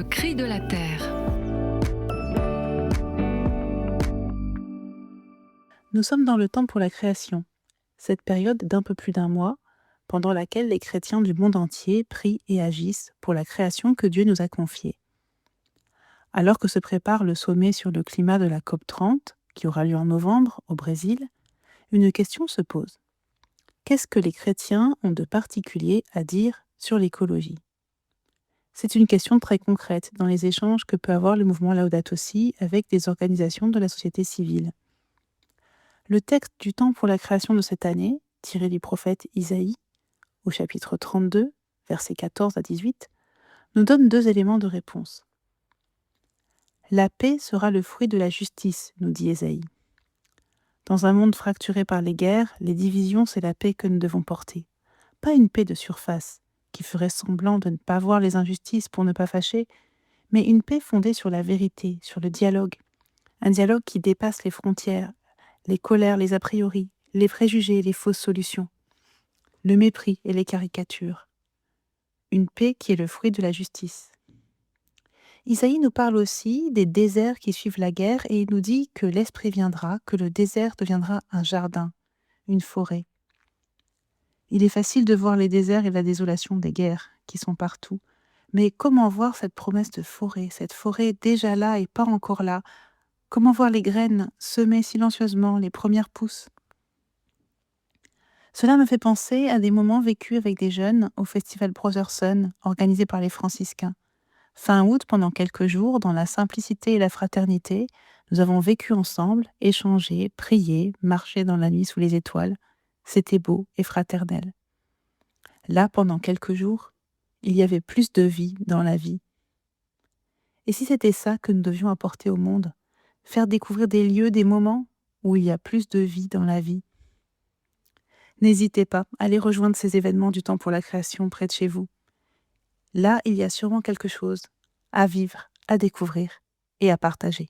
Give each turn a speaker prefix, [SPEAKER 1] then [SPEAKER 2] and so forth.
[SPEAKER 1] Le cri de la terre.
[SPEAKER 2] Nous sommes dans le temps pour la création, cette période d'un peu plus d'un mois, pendant laquelle les chrétiens du monde entier prient et agissent pour la création que Dieu nous a confiée. Alors que se prépare le sommet sur le climat de la COP30, qui aura lieu en novembre au Brésil, une question se pose. Qu'est-ce que les chrétiens ont de particulier à dire sur l'écologie ? C'est une question très concrète dans les échanges que peut avoir le mouvement Laudato Si avec des organisations de la société civile. Le texte du temps pour la création de cette année, tiré du prophète Isaïe, au chapitre 32, versets 14 à 18, nous donne deux éléments de réponse. La paix sera le fruit de la justice, nous dit Isaïe. Dans un monde fracturé par les guerres, les divisions, c'est la paix que nous devons porter. Pas une paix de surface, qui ferait semblant de ne pas voir les injustices pour ne pas fâcher, mais une paix fondée sur la vérité, sur le dialogue. Un dialogue qui dépasse les frontières, les colères, les a priori, les préjugés, les fausses solutions, le mépris et les caricatures. Une paix qui est le fruit de la justice. Isaïe nous parle aussi des déserts qui suivent la guerre et il nous dit que l'Esprit viendra, que le désert deviendra un jardin, une forêt. Il est facile de voir les déserts et la désolation des guerres qui sont partout. Mais comment voir cette promesse de forêt, cette forêt déjà là et pas encore là? Comment voir les graines semées silencieusement, les premières pousses? Cela me fait penser à des moments vécus avec des jeunes au festival Brotherson, organisé par les franciscains. Fin août, pendant quelques jours, dans la simplicité et la fraternité, nous avons vécu ensemble, échangé, prié, marché dans la nuit sous les étoiles. C'était beau et fraternel. Là, pendant quelques jours, il y avait plus de vie dans la vie. Et si c'était ça que nous devions apporter au monde, faire découvrir des lieux, des moments où il y a plus de vie dans la vie. N'hésitez pas, allez rejoindre ces événements du temps pour la création près de chez vous. Là, il y a sûrement quelque chose à vivre, à découvrir et à partager.